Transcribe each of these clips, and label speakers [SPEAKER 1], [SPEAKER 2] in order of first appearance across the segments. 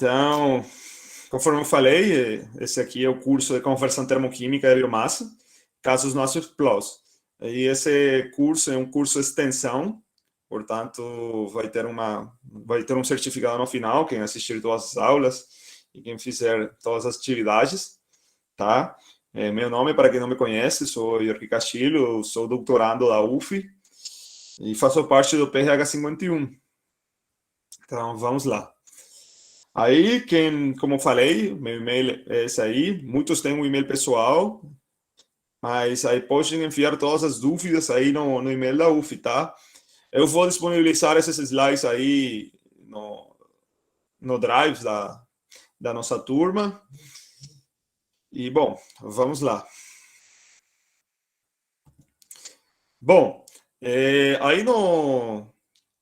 [SPEAKER 1] Então, conforme eu falei, esse aqui é o curso de conversão termoquímica de biomassa, casos não explosivos. E esse curso é um curso de extensão, portanto, vai ter um certificado no final, quem assistir todas as aulas e quem fizer todas as atividades, tá? Meu nome, para quem não me conhece, sou Jorge Castilho, sou doutorando da UF e faço parte do PRH 51. Então, vamos lá. Aí, como eu falei, meu e-mail é esse aí. Muitos têm um e-mail pessoal, mas aí podem enviar todas as dúvidas aí no e-mail da UF, tá? Eu vou disponibilizar esses slides aí no Drive da nossa turma. E, bom, vamos lá. Bom, aí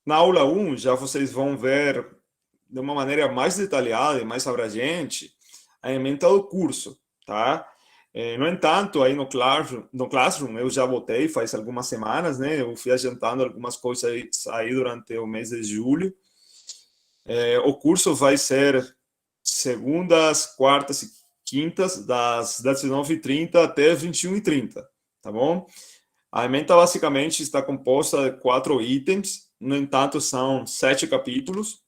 [SPEAKER 1] na aula 1 já vocês vão ver de uma maneira mais detalhada e mais abrangente a ementa do curso, tá? No entanto, aí no Classroom eu já botei faz algumas semanas, né? Eu fui adiantando algumas coisas aí durante o mês de julho. O curso vai ser segundas, quartas e quintas, das 19h30 até 21h30, tá bom? A ementa basicamente está composta de 4 itens, no entanto, são 7 capítulos.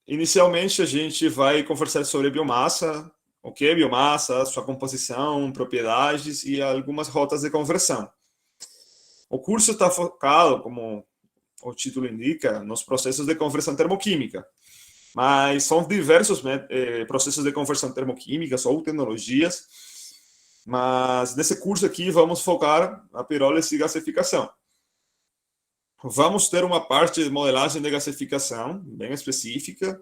[SPEAKER 1] Inicialmente, a gente vai conversar sobre biomassa, o que é biomassa, sua composição, propriedades e algumas rotas de conversão. O curso está focado, como o título indica, nos processos de conversão termoquímica, mas são diversos processos de conversão termoquímica ou tecnologias, mas nesse curso aqui vamos focar a pirólise e gasificação. Vamos ter uma parte de modelagem de gasificação, bem específica,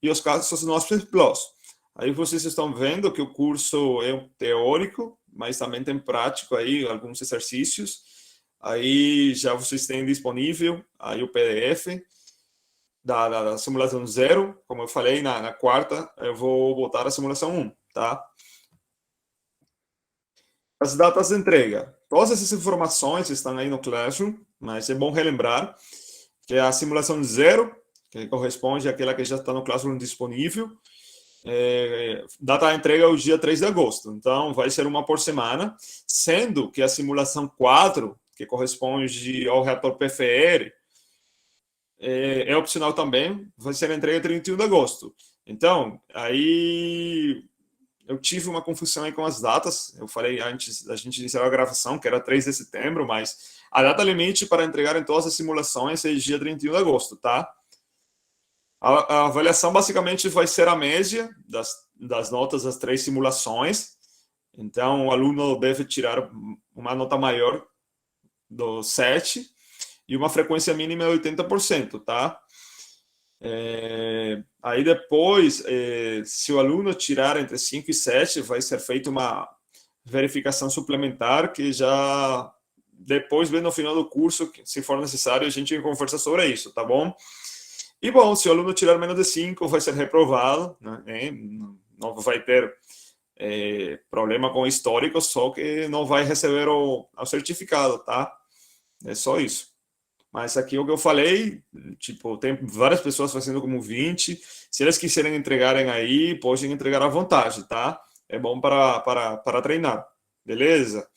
[SPEAKER 1] e os casos não explosivos. Aí vocês estão vendo que o curso é um teórico, mas também tem prático aí, alguns exercícios. Aí já vocês têm disponível aí o PDF da simulação 0. Como eu falei, na quarta eu vou botar a simulação 1, tá? As datas de entrega. Todas essas informações estão aí no Classroom, mas é bom relembrar que a simulação 0, que corresponde àquela que já está no Classroom disponível, data de entrega é o dia 3 de agosto. Então, vai ser uma por semana, sendo que a simulação 4, que corresponde ao reator PFR, é opcional também, vai ser entregue 31 de agosto. Então, aí eu tive uma confusão aí com as datas. Eu falei antes da gente iniciar a gravação, que era 3 de setembro, mas a data limite para entregar em todas as simulações é dia 31 de agosto, tá? A avaliação basicamente vai ser a média das notas das 3 simulações. Então, o aluno deve tirar uma nota maior do 7 e uma frequência mínima de 80%, tá? Aí depois, se o aluno tirar entre 5 e 7, vai ser feita uma verificação suplementar, que já depois, bem no final do curso, se for necessário, a gente conversa sobre isso, tá bom? E bom, se o aluno tirar menos de 5, vai ser reprovado, né? Não vai ter problema com o histórico, só que não vai receber o certificado, tá? É só isso. Mas aqui o que eu falei, tipo, tem várias pessoas fazendo como 20. Se eles quiserem entregarem aí, podem entregar à vontade, tá? É bom para treinar, beleza?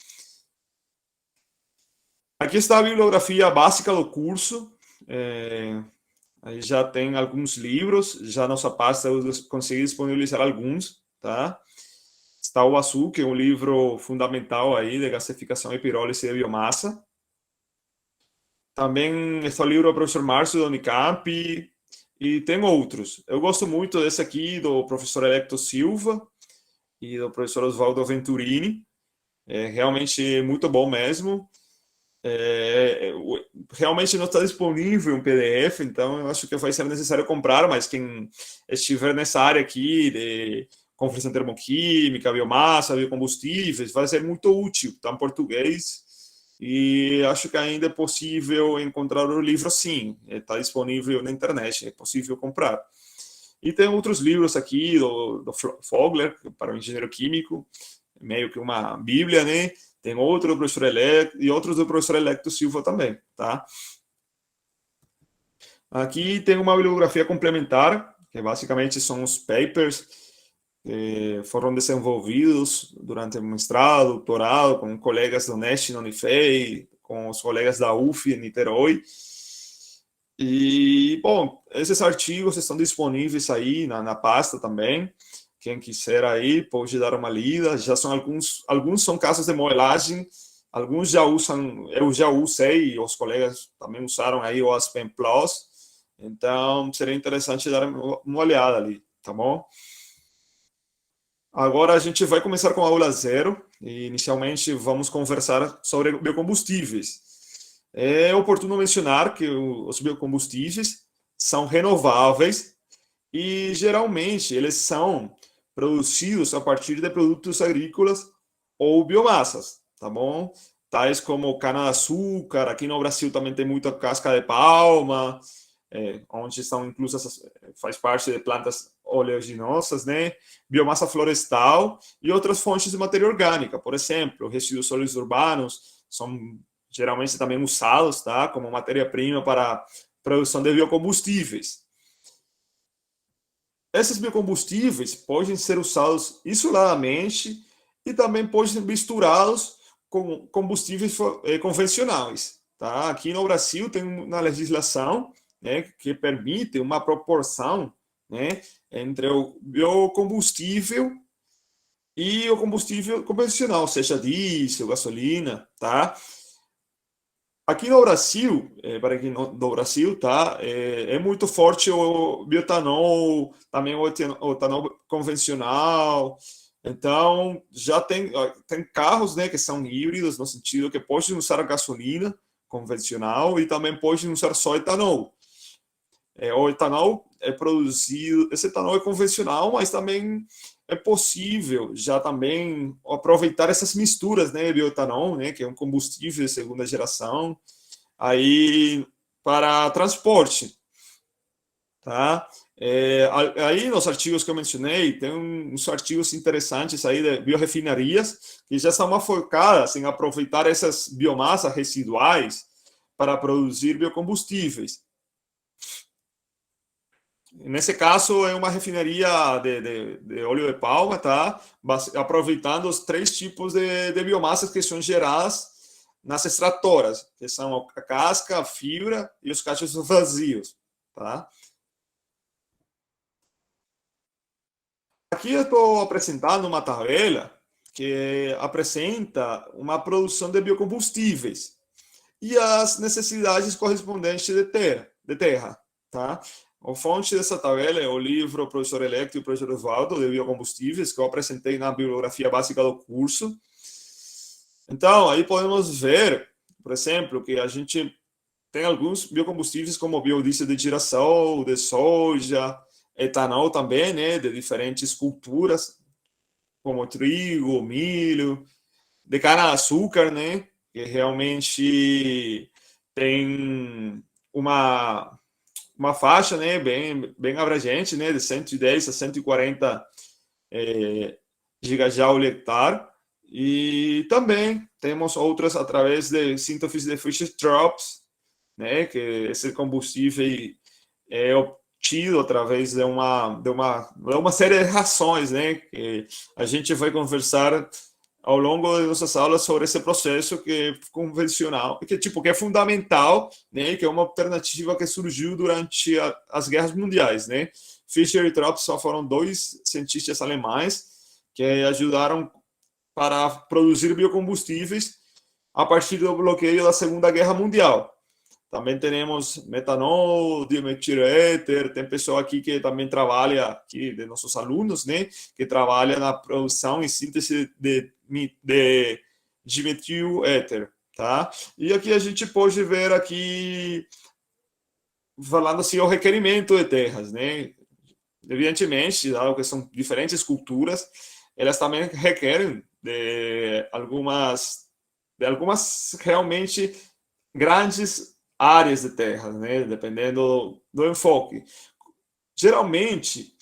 [SPEAKER 1] Aqui está a bibliografia básica do curso. Aí já tem alguns livros, já nossa pasta eu consegui disponibilizar alguns, tá? Está o Açu, que é um livro fundamental aí de gasificação e pirólise de biomassa. Também está o livro do professor Márcio da Unicamp e tem outros. Eu gosto muito desse aqui, do professor Electo Silva e do professor Oswaldo Venturini. É realmente muito bom mesmo. Realmente não está disponível um PDF, então eu acho que vai ser necessário comprar, mas quem estiver nessa área aqui de conversão termoquímica, biomassa, biocombustíveis, vai ser muito útil, está em português, e acho que ainda é possível encontrar o livro sim, está disponível na internet, é possível comprar. E tem outros livros aqui do Fogler, para o engenheiro químico, meio que uma bíblia, né? Tem outro do professor Electo e outros do professor Electo Silva também, tá? Aqui tem uma bibliografia complementar, que basicamente são os papers que foram desenvolvidos durante o mestrado, doutorado, com colegas do Nest na Unifei, com os colegas da UF em Niterói. E, bom, esses artigos estão disponíveis aí na pasta também. Quem quiser aí pode dar uma lida. Já são alguns são casos de modelagem, alguns já usam, eu já usei, os colegas também usaram aí o Aspen Plus. Então, seria interessante dar uma olhada ali, tá bom? Agora a gente vai começar com a aula zero e inicialmente vamos conversar sobre biocombustíveis. É oportuno mencionar que os biocombustíveis são renováveis e geralmente eles são produzidos a partir de produtos agrícolas ou biomassas, tá bom? Tais como cana-de-açúcar, aqui no Brasil também tem muita casca de palma, onde estão inclusas, faz parte de plantas oleaginosas, né? Biomassa florestal e outras fontes de matéria orgânica, por exemplo, resíduos sólidos urbanos são geralmente também usados, tá? Como matéria-prima para produção de biocombustíveis. Esses biocombustíveis podem ser usados isoladamente e também podem ser misturados com combustíveis convencionais. Tá? Aqui no Brasil tem uma legislação, né, que permite uma proporção, né, entre o biocombustível e o combustível convencional, seja diesel, gasolina, tá? Aqui no Brasil, para quem do Brasil, tá? É muito forte o bioetanol, também o etanol convencional. Então, já tem carros, né, que são híbridos, no sentido que podem usar a gasolina convencional e também podem usar só etanol. O etanol é produzido, esse etanol é convencional, mas também é possível já também aproveitar essas misturas, né, bioetanol, né, que é um combustível de segunda geração, aí para transporte, tá? Aí nos artigos que eu mencionei, tem uns artigos interessantes aí de biorefinarias que já são focadas em aproveitar essas biomassas residuais para produzir biocombustíveis. Nesse caso, é uma refinaria de óleo de palma, tá? Aproveitando os três tipos de biomassas que são geradas nas extratoras, que são a casca, a fibra e os cachos vazios, tá? Aqui eu estou apresentando uma tabela que apresenta uma produção de biocombustíveis e as necessidades correspondentes de terra, tá? A fonte dessa tabela é o livro Professor Electo e o Professor Oswaldo de Biocombustíveis, que eu apresentei na bibliografia básica do curso. Então, aí podemos ver, por exemplo, que a gente tem alguns biocombustíveis como biodiesel de girassol, de soja, etanol também, né, de diferentes culturas, como trigo, milho, de cana-açúcar, né, que realmente tem uma faixa, né, bem abrangente, né, de 110 a 140 gigajoule hectare. E também temos outras através de síntese de Fischer-Tropsch, né, que esse combustível é obtido através de uma série de rações, né, que a gente vai conversar ao longo de nossas aulas sobre esse processo que é convencional, que é fundamental, né, que é uma alternativa que surgiu durante as guerras mundiais, né? Fischer e Tropsch só foram dois cientistas alemães que ajudaram para produzir biocombustíveis a partir do bloqueio da Segunda Guerra Mundial. Também temos metanol, dimetiléter, tem pessoa aqui que também trabalha, aqui de nossos alunos, né, que trabalha na produção e síntese de dimetil-éter, tá? E aqui a gente pode ver aqui, falando assim, o requerimento de terras, né? Evidentemente, dado que são diferentes culturas, elas também requerem de algumas realmente grandes áreas de terra, né? Dependendo do enfoque. Geralmente,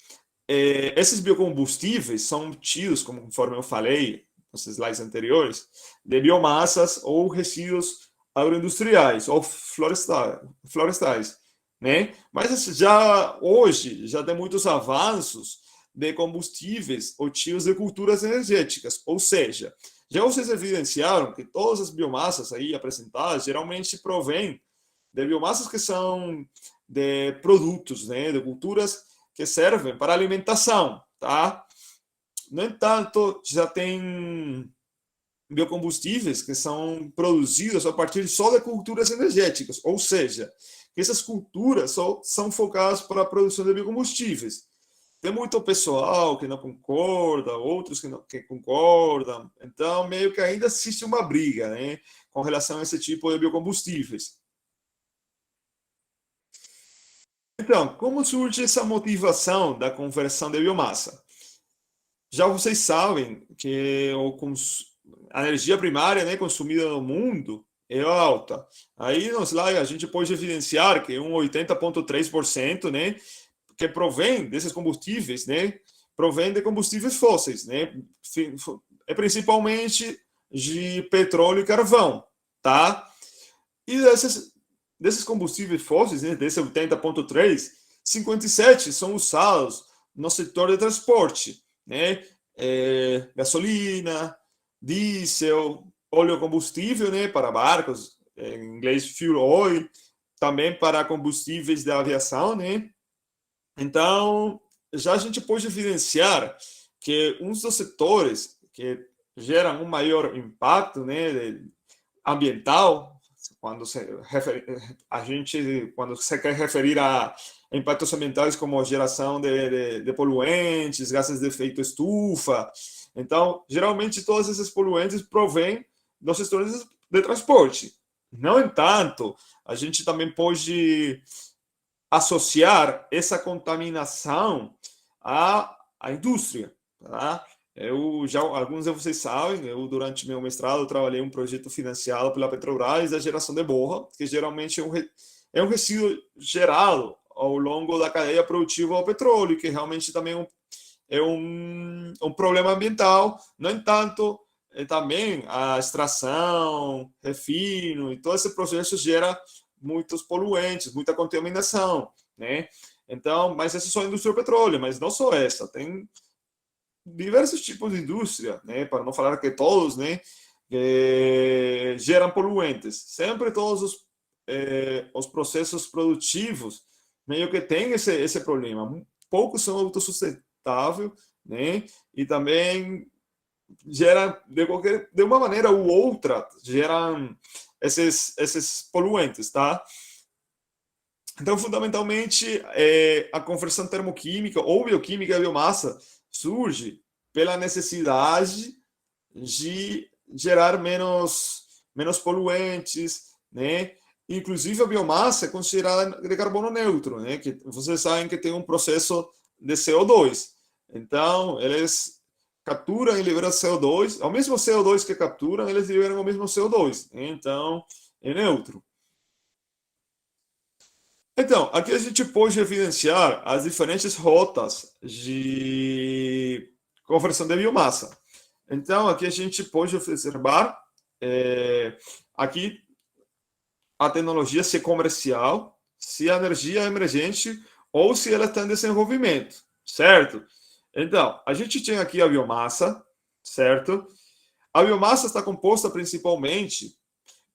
[SPEAKER 1] esses biocombustíveis são tidos, conforme eu falei nos slides anteriores, de biomassas ou resíduos agroindustriais ou florestais. né? Mas já hoje já tem muitos avanços de combustíveis ou tipos de culturas energéticas, ou seja, já vocês evidenciaram que todas as biomassas aí apresentadas geralmente provêm de biomassas que são de produtos, né, de culturas que servem para alimentação, tá? No entanto, já tem biocombustíveis que são produzidos a partir só de culturas energéticas, ou seja, que essas culturas só são focadas para a produção de biocombustíveis. Tem muito pessoal que não concorda, outros que concordam, então meio que ainda existe uma briga, né, com relação a esse tipo de biocombustíveis. Então, como surge essa motivação da conversão de biomassa? Já vocês sabem que a energia primária, né, consumida no mundo é alta. Aí nos lá a gente pode evidenciar que 80,3%, né, que provém desses combustíveis, né, provém de combustíveis fósseis, né, é principalmente de petróleo e carvão, tá? E desses combustíveis fósseis, né, desse 80,3, 57 são usados no setor de transporte, né? Gasolina, diesel, óleo combustível, né, para barcos, em inglês fuel oil, também para combustíveis da aviação, né? Então, já a gente pode evidenciar que um dos setores que geram um maior impacto, né, ambiental, quando quando se quer referir a impactos ambientais como geração de poluentes, gases de efeito estufa. Então, geralmente todos esses poluentes provêm dos setores de transporte. No entanto, a gente também pode associar essa contaminação à indústria, tá? Alguns de vocês sabem, eu durante meu mestrado trabalhei em um projeto financiado pela Petrobras da geração de borra, que geralmente é um resíduo gerado ao longo da cadeia produtiva ao petróleo, que realmente também é um problema ambiental. No entanto, também a extração, refino e todo esse processo gera muitos poluentes, muita contaminação, né? Então, mas essa é só a indústria do petróleo, mas não só essa, tem diversos tipos de indústria, né? Para não falar que todos, né? Geram poluentes. Sempre todos os processos produtivos meio que tem esse problema. Poucos são autossustentáveis, né? E também gera de uma maneira ou outra geram esses poluentes, tá? Então, fundamentalmente, a conversão termoquímica ou bioquímica da biomassa surge pela necessidade de gerar menos poluentes, né? Inclusive, a biomassa é considerada de carbono neutro, né? Que vocês sabem que tem um processo de CO2. Então, eles capturam e liberam CO2, ao mesmo CO2 que capturam, eles liberam o mesmo CO2. Então, é neutro. Então, aqui a gente pode evidenciar as diferentes rotas de conversão de biomassa. Então, aqui a gente pode observar, aqui a tecnologia, se é comercial, se a energia é emergente ou se ela está em desenvolvimento, certo? Então, a gente tem aqui a biomassa, certo? A biomassa está composta principalmente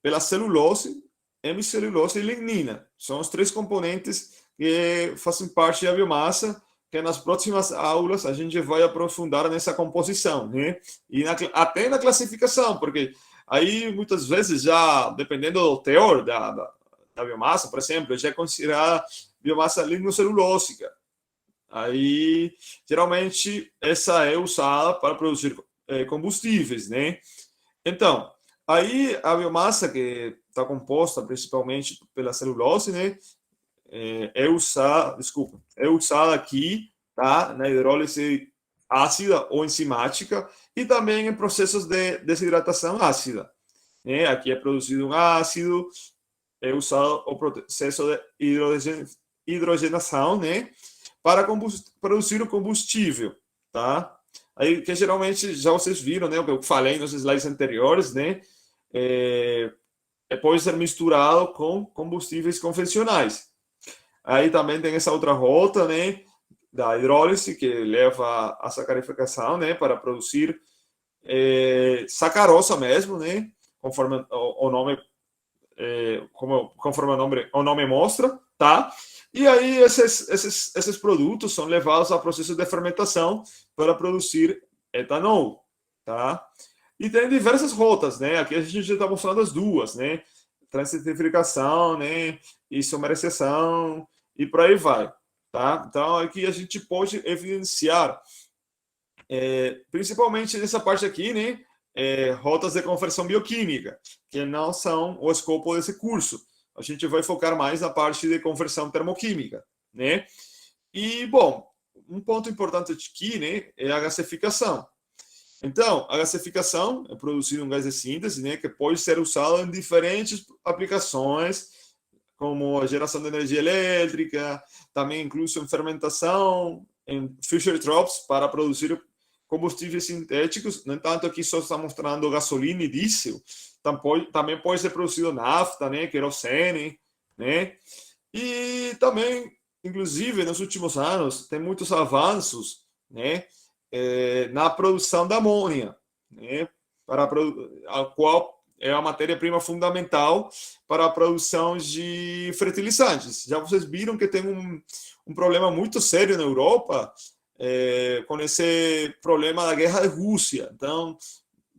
[SPEAKER 1] pela celulose, hemicelulose e lignina. São os três componentes que fazem parte da biomassa, que nas próximas aulas a gente vai aprofundar nessa composição, né? E até na classificação, porque aí muitas vezes já, dependendo do teor da biomassa, por exemplo, já é considerada biomassa lignocelulósica. Aí, geralmente, essa é usada para produzir combustíveis, né? Então, aí a biomassa que está composta principalmente pela celulose, né? É usada aqui, tá? Na hidrólise ácida ou enzimática e também em processos de desidratação ácida, né? Aqui é produzido um ácido, é usado o processo de hidrogenação, né? Para produzir o combustível, tá? Aí que geralmente já vocês viram, né? O que eu falei nos slides anteriores, né? Pode ser misturado com combustíveis convencionais. Aí também tem essa outra rota, né, da hidrólise, que leva a sacarificação, né, para produzir sacarosa mesmo, né, conforme o nome, conforme o nome mostra, tá? E aí esses produtos são levados a processo de fermentação para produzir etanol, tá? E tem diversas rotas, né? Aqui a gente já está mostrando as duas, né? Transcitrificação, né? Isomerização e por aí vai, tá? Então aqui a gente pode evidenciar, principalmente nessa parte aqui, né? Rotas de conversão bioquímica, que não são o escopo desse curso. A gente vai focar mais na parte de conversão termoquímica, né? E, bom, um ponto importante aqui, né, é a gasificação. Então, a gasificação é produzir um gás de síntese, né, que pode ser usado em diferentes aplicações, como a geração de energia elétrica, também incluso em fermentação, em Fischer-Tropsch, para produzir combustíveis sintéticos. No entanto, aqui só está mostrando gasolina e diesel. Também pode ser produzido nafta, né, querosene, né? E também, inclusive, nos últimos anos, tem muitos avanços, né, na produção da amônia, né, para a qual é a matéria-prima fundamental para a produção de fertilizantes. Já vocês viram que tem um problema muito sério na Europa, com esse problema da guerra da Rússia. Então,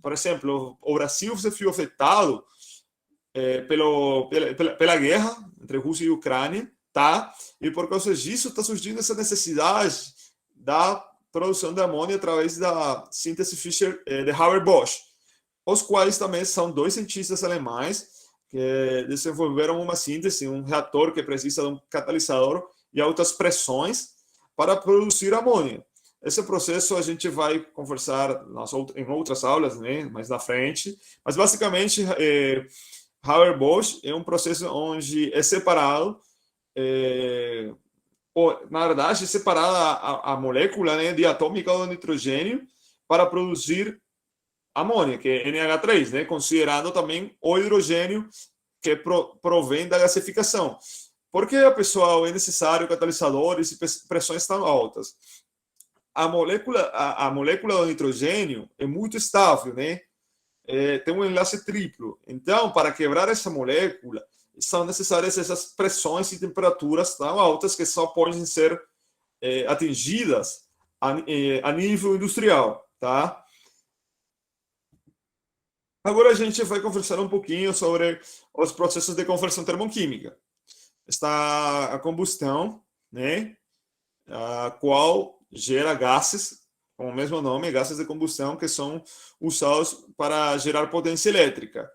[SPEAKER 1] por exemplo, o Brasil se viu afetado pela guerra entre Rússia e Ucrânia, tá? E por causa disso está surgindo essa necessidade da produção de amônia através da síntese Fischer de Haber-Bosch, os quais também são dois cientistas alemães que desenvolveram uma síntese, um reator que precisa de um catalisador e altas pressões para produzir amônia. Esse processo a gente vai conversar em outras aulas, né, mais na frente, mas basicamente Haber-Bosch é um processo onde é separado, na verdade, é separada a molécula, né, diatômica do nitrogênio para produzir amônia, que é NH3, né, considerando também o hidrogênio que provém da gasificação. Porque, pessoal, é necessário catalisadores e pressões tão altas? A molécula do nitrogênio é muito estável, né? Tem um enlace triplo. Então, para quebrar essa molécula, são necessárias essas pressões e temperaturas tão altas que só podem ser atingidas a nível industrial, tá? Agora a gente vai conversar um pouquinho sobre os processos de conversão termoquímica. Está a combustão, né, a qual gera gases, com o mesmo nome, gases de combustão, que são usados para gerar potência elétrica.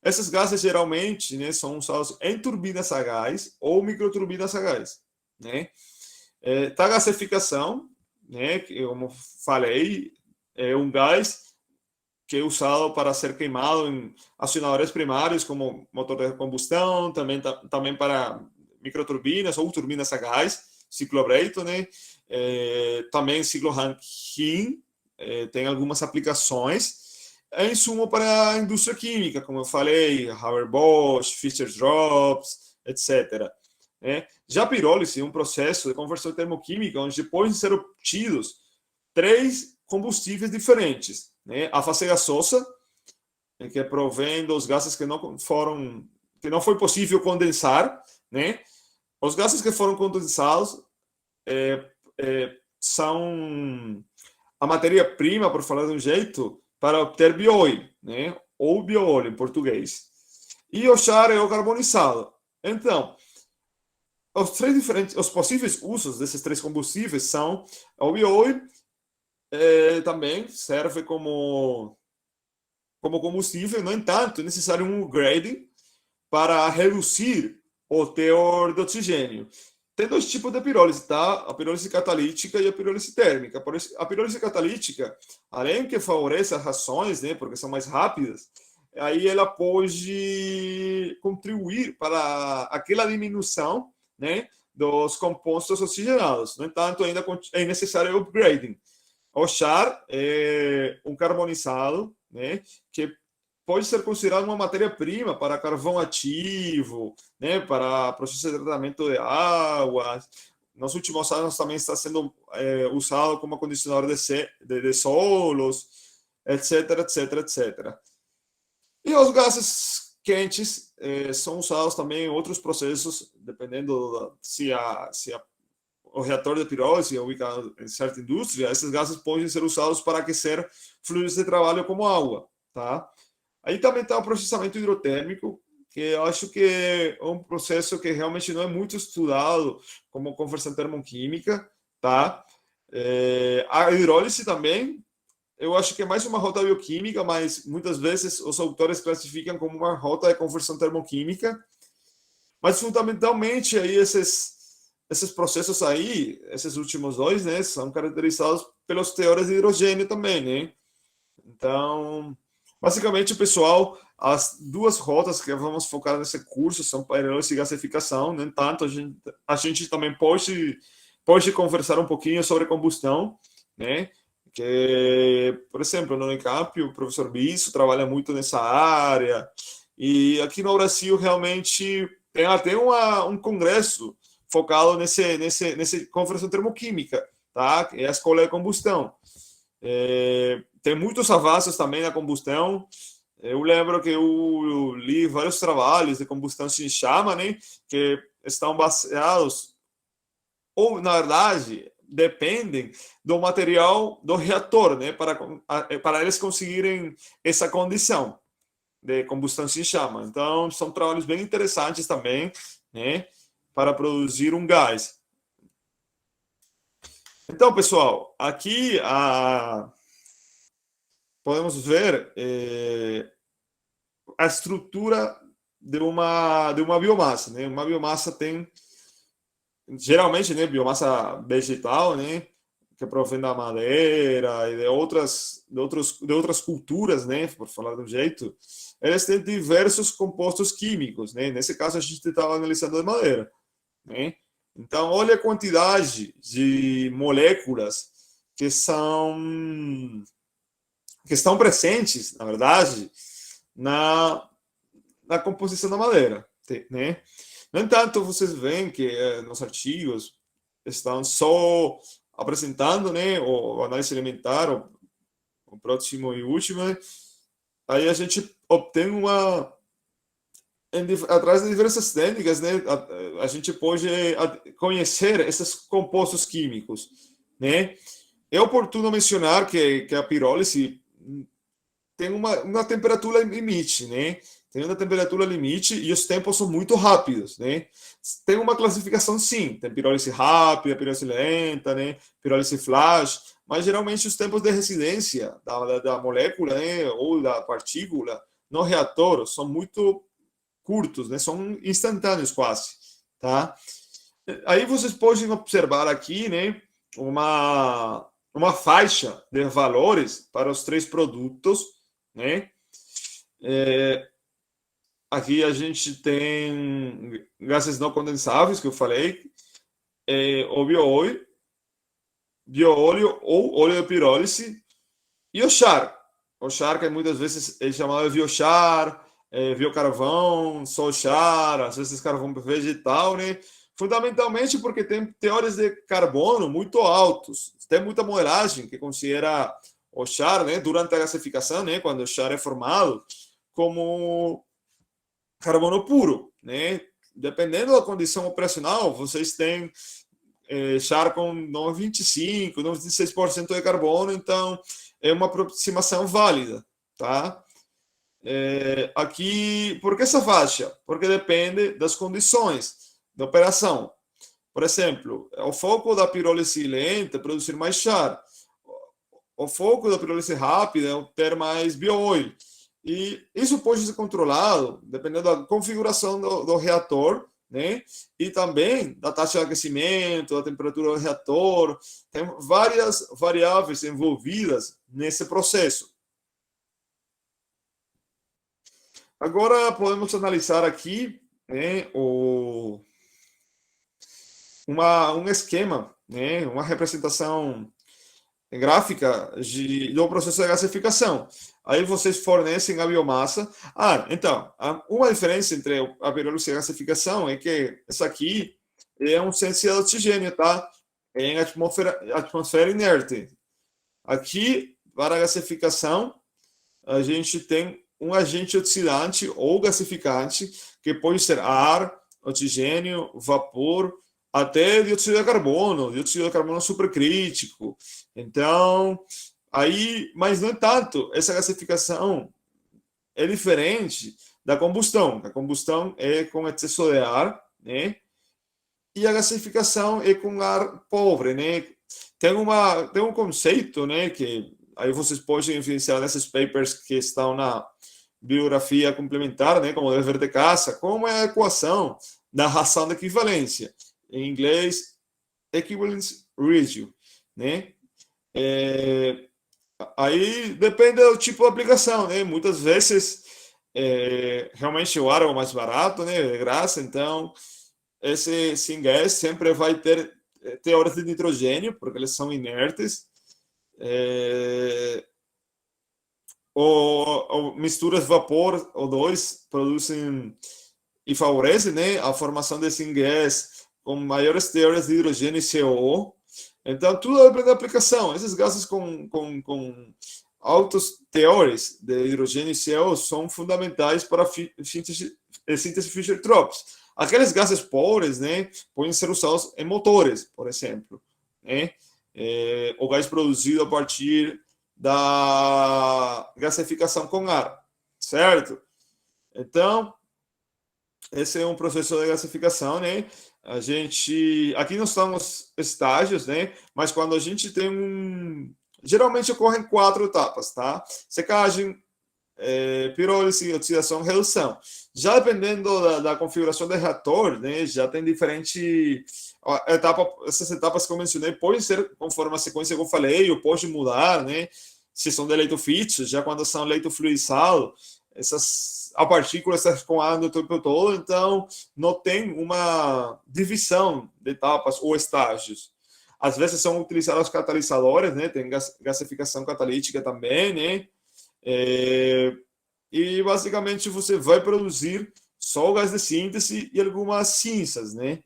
[SPEAKER 1] Esses gases geralmente, né, são usados em turbinas a gás ou microturbinas a gás, né? A gasificação, né, que, como falei, é um gás que é usado para ser queimado em acionadores primários, como motor de combustão, também para microturbinas ou turbinas a gás, ciclo Brayton, né? Também ciclo Rankine, tem algumas aplicações. É insumo para a indústria química, como eu falei, Haber-Bosch, Fischer-Tropsch, etc. Já a pirólise é um processo de conversão termoquímica onde podem ser obtidos três combustíveis diferentes, né? A fase gasosa, que provém dos gases que não foi possível condensar, né? Os gases que foram condensados são a matéria-prima, por falar de um jeito, para obter bióleo, né? Ou bioóleo em português. E o char é o carbonizado. Então, os possíveis usos desses três combustíveis são o bióleo, também serve como combustível. No entanto, é necessário um upgrading para reduzir o teor de oxigênio. Tem dois tipos de pirólise, tá? A pirólise catalítica e a pirólise térmica. A pirólise catalítica, além que favorece as reações, né, porque são mais rápidas, aí ela pode contribuir para aquela diminuição, né, dos compostos oxigenados. No entanto, ainda é necessário upgrading. O char é um carbonizado, né, que pode ser considerado uma matéria-prima para carvão ativo, né, para processo de tratamento de água. Nos últimos anos também está sendo usado como acondicionador de solos, etc, etc, etc. E os gases quentes são usados também em outros processos, dependendo se o reator de pirólise é ubicado em certa indústria, esses gases podem ser usados para aquecer fluidos de trabalho como água, tá? Aí também está o processamento hidrotérmico, que eu acho que é um processo que realmente não é muito estudado como conversão termoquímica, tá? A hidrólise também, eu acho que é mais uma rota bioquímica, mas muitas vezes os autores classificam como uma rota de conversão termoquímica. Mas fundamentalmente aí esses processos aí, esses últimos dois, né, são caracterizados pelos teores de hidrogênio também, né? Então, basicamente, pessoal, as duas rotas que vamos focar nesse curso são pairólise e gasificação. No entanto, a gente também pode conversar um pouquinho sobre combustão, né? Que, por exemplo, no Unicamp, o professor Bisso trabalha muito nessa área. E aqui no Brasil, realmente, tem até um congresso focado nesse conversão termoquímica, tá? É a escola de combustão. Tem muitos avanços também na combustão. Eu lembro que eu li vários trabalhos de combustão sem chama, né, que estão baseados, ou na verdade, dependem do material do reator, né, para eles conseguirem essa condição de combustão sem chama. Então, são trabalhos bem interessantes também, né, para produzir um gás. Então, pessoal, aqui podemos ver a estrutura de uma biomassa, né? Uma biomassa tem, geralmente, né, biomassa vegetal, né, que provém da madeira e de outras culturas, né, por falar de um jeito, eles têm diversos compostos químicos, né? Nesse caso, a gente estava analisando de madeira, né? Então, olha a quantidade de moléculas que estão presentes, na verdade, na composição da madeira, né? No entanto, vocês veem que nos artigos estão só apresentando, né, o análise elementar, o próximo e último, né? Aí a gente obtém através de diversas técnicas, né, a gente pode conhecer esses compostos químicos, né? É oportuno mencionar que a pirólise tem uma temperatura limite, né? Tem uma temperatura limite e os tempos são muito rápidos, né? Tem uma classificação, sim. Tem pirólise rápida, pirólise lenta, né? Pirólise flash, mas geralmente os tempos de residência da molécula, né, ou da partícula no reator são muito curtos, né? São instantâneos quase, tá? Aí vocês podem observar aqui, né, uma faixa de valores para os três produtos, né? Aqui a gente tem gases não condensáveis, que eu falei, o bioóleo ou óleo de pirólise, e o char. O char, que muitas vezes é chamado de biochar, biocarvão, só char, às vezes carvão vegetal, né? Fundamentalmente porque tem teores de carbono muito altos. Tem muita modelagem que considera o char, né, durante a gasificação, né, quando o char é formado, como carbono puro, né? Dependendo da condição operacional, vocês têm char com 25, 96% de carbono, então é uma aproximação válida, tá? Aqui, por que essa faixa? Porque depende das condições de operação. Por exemplo, o foco da pirólise lenta é produzir mais char. O foco da pirólise rápida é ter mais bioóleo. E isso pode ser controlado dependendo da configuração do reator, né? E também da taxa de aquecimento, da temperatura do reator. Tem várias variáveis envolvidas nesse processo. Agora podemos analisar aqui, né, um esquema, né, uma representação gráfica do processo de gasificação. Aí vocês fornecem a biomassa. Então, uma diferença entre a pirólise e a gasificação é que essa aqui é um ciência de oxigênio, tá? É em atmosfera inerte. Aqui, para a gasificação, a gente tem um agente oxidante ou gasificante, que pode ser ar, oxigênio, vapor, até dióxido de carbono supercrítico. Então, aí, mas no entanto, essa gasificação é diferente da combustão. A combustão é com excesso de ar, né? E a gasificação é com ar pobre, né? Tem um conceito, né, que aí vocês podem evidenciar nesses papers que estão na bibliografia complementar, né, como dever de casa, como é a equação da razão de equivalência. Em inglês, equivalence ratio, né? Aí depende do tipo de aplicação, né? Muitas vezes realmente o ar é o mais barato, né, de graça, então esse syngas sempre vai ter teores de nitrogênio, porque eles são inertes, ou misturas vapor ou dois produzem e favorecem, né, a formação de syngas com maiores teores de hidrogênio e CO. Então, tudo depende da aplicação. Esses gases com altos teores de hidrogênio e CO são fundamentais para a síntese Fischer-Tropsch. Aqueles gases pobres, né, podem ser usados em motores, por exemplo, né? O gás produzido a partir da gasificação com ar, certo? Então, esse é um processo de gasificação, né? A gente, aqui não são os estágios, né? Mas quando a gente tem geralmente ocorrem 4 etapas, tá? Secagem, pirólise, oxidação, redução. Já dependendo da configuração do reator, né, já tem diferente essas etapas que eu mencionei podem ser conforme a sequência que eu falei, ou pode mudar, né? Se são de leito fixo, já quando são leito fluidiçado, a partícula está escoando o tempo todo, então não tem uma divisão de etapas ou estágios. Às vezes são utilizados catalisadores, né? Tem gasificação catalítica também, né? E basicamente você vai produzir só o gás de síntese e algumas cinzas, né?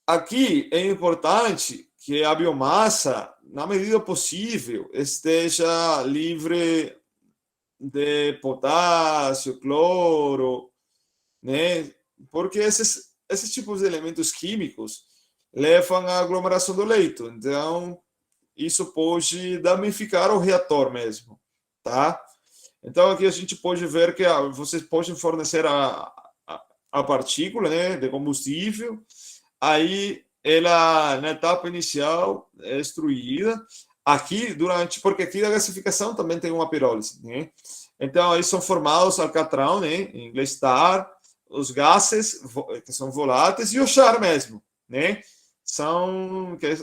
[SPEAKER 1] Aqui é importante que a biomassa, na medida possível, esteja livre de potássio, cloro, né? Porque esses tipos de elementos químicos levam à aglomeração do leito. Então, isso pode danificar o reator mesmo, tá? Então, aqui a gente pode ver que vocês podem fornecer a partícula, né, de combustível, aí ela, na etapa inicial, é extruída. Aqui, porque aqui a gasificação também tem uma pirólise, né? Então, aí são formados alcatrão, né, em inglês tar, os gases, que são voláteis, e o char mesmo, né?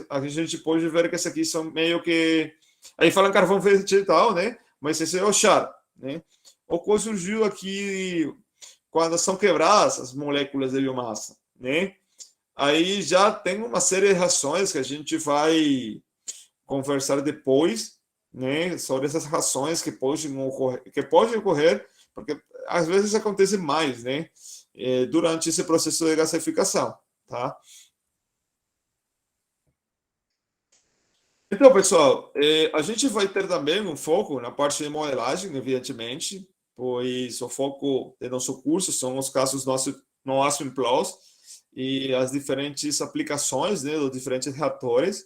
[SPEAKER 1] A gente pode ver que esses aqui são meio que... Aí falam carvão vegetal, né? Mas esse é o char, né? O que surgiu aqui quando são quebradas as moléculas de biomassa, né? Aí já tem uma série de reações que a gente vai conversar depois, né? Sobre essas reações que podem ocorrer, porque às vezes acontece mais, né? Durante esse processo de gasificação, tá? Então, pessoal, a gente vai ter também um foco na parte de modelagem, evidentemente, pois o foco do nosso curso são os casos no Aspen Plus e as diferentes aplicações, né, dos diferentes reatores.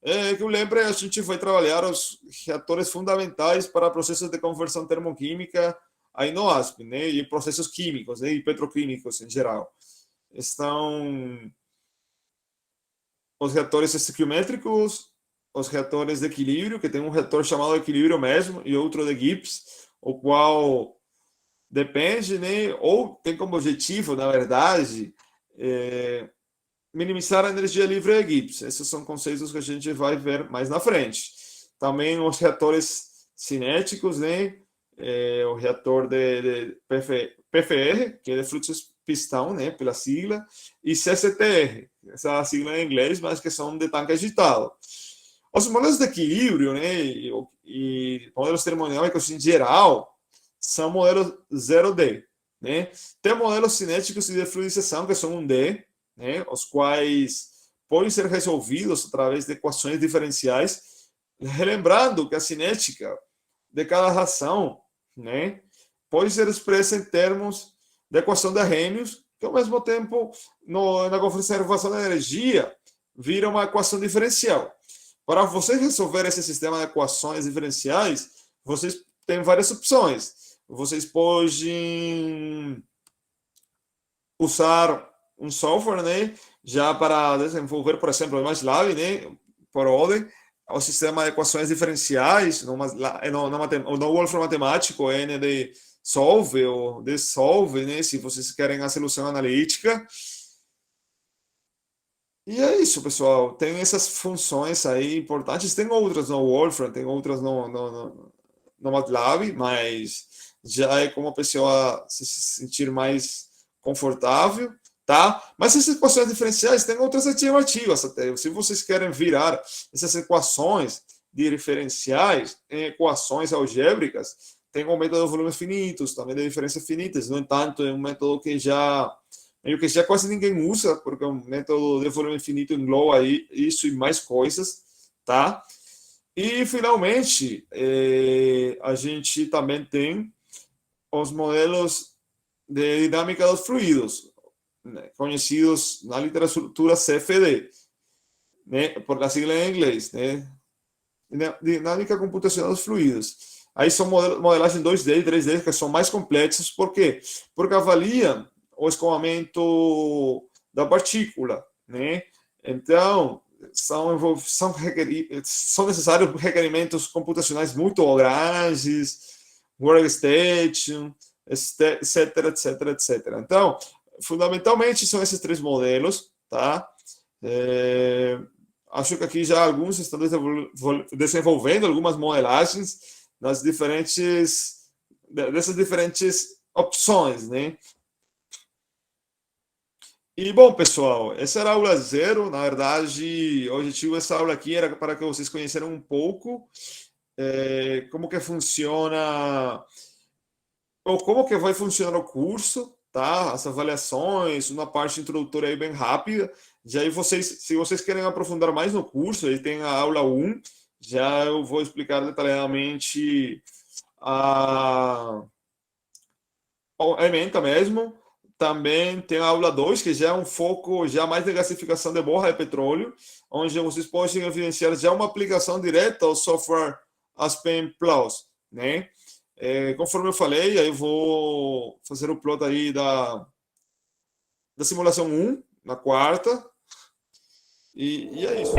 [SPEAKER 1] Que eu lembro, a gente vai trabalhar os reatores fundamentais para processos de conversão termoquímica aí no Aspen, né, e processos químicos, né, e petroquímicos em geral. Estão os reatores estequiométricos, os reatores de equilíbrio, que tem um reator chamado de equilíbrio mesmo e outro de Gibbs, o qual depende, né, ou tem como objetivo, na verdade, minimizar a energia livre de Gibbs. Esses são conceitos que a gente vai ver mais na frente. Também os reatores cinéticos, né, o reator de PFR, que é de fluxo pistão, né, pela sigla, e CCTR, essa sigla em inglês, mas que são de tanque agitado. Os modelos de equilíbrio, né, e modelos termodinâmicos em geral, são modelos 0D, né? Tem modelos cinéticos e de fluidização, que são 1D, né, os quais podem ser resolvidos através de equações diferenciais, relembrando que a cinética de cada ração, né, pode ser expressa em termos de equação de Arrhenius, que ao mesmo tempo, na conservação da energia, vira uma equação diferencial. Para vocês resolver esse sistema de equações diferenciais, vocês têm várias opções. Vocês podem usar um software, né, já para desenvolver, por exemplo, o MATLAB, né, por ordem, o sistema de equações diferenciais, no Wolfram matemático, ND Solve ou Desolve, né, se vocês querem a solução analítica. E é isso, pessoal. Tem essas funções aí importantes. Tem outras no Wolfram, tem outras no MATLAB, mas já é como a pessoa se sentir mais confortável, tá? Mas essas equações diferenciais têm outras alternativas até. Se vocês querem virar essas equações diferenciais em equações algébricas, tem o método de volumes finitos, também de diferenças finitas. No entanto, é um método que já meio que já quase ninguém usa, porque o método de volume infinito engloba aí isso e mais coisas, tá? E, finalmente, a gente também tem os modelos de dinâmica dos fluidos, né, conhecidos na literatura CFD, né, por a sigla em inglês, né? Dinâmica computacional dos fluidos. Aí são modelagens 2D e 3D que são mais complexos, por quê? Porque avaliam o escoamento da partícula, né? Então, são necessários requerimentos computacionais muito grandes, workstation, etc, etc, etc. Então, fundamentalmente, são esses três modelos, tá? Acho que aqui já alguns estão desenvolvendo algumas modelagens dessas diferentes opções, né? E, bom, pessoal, essa era a aula zero. Na verdade, o objetivo dessa aula aqui era para que vocês conheceram um pouco como que funciona, ou como que vai funcionar o curso, tá? As avaliações, uma parte introdutória aí bem rápida. Já aí vocês, se vocês querem aprofundar mais no curso, aí tem a aula 1, já eu vou explicar detalhadamente a ementa mesmo. Também tem a aula 2, que já é um foco já mais de gasificação de borra de petróleo, onde vocês podem evidenciar já uma aplicação direta ao software Aspen Plus, né? Conforme eu falei, aí eu vou fazer o plot aí da simulação 1, na quarta, e é isso.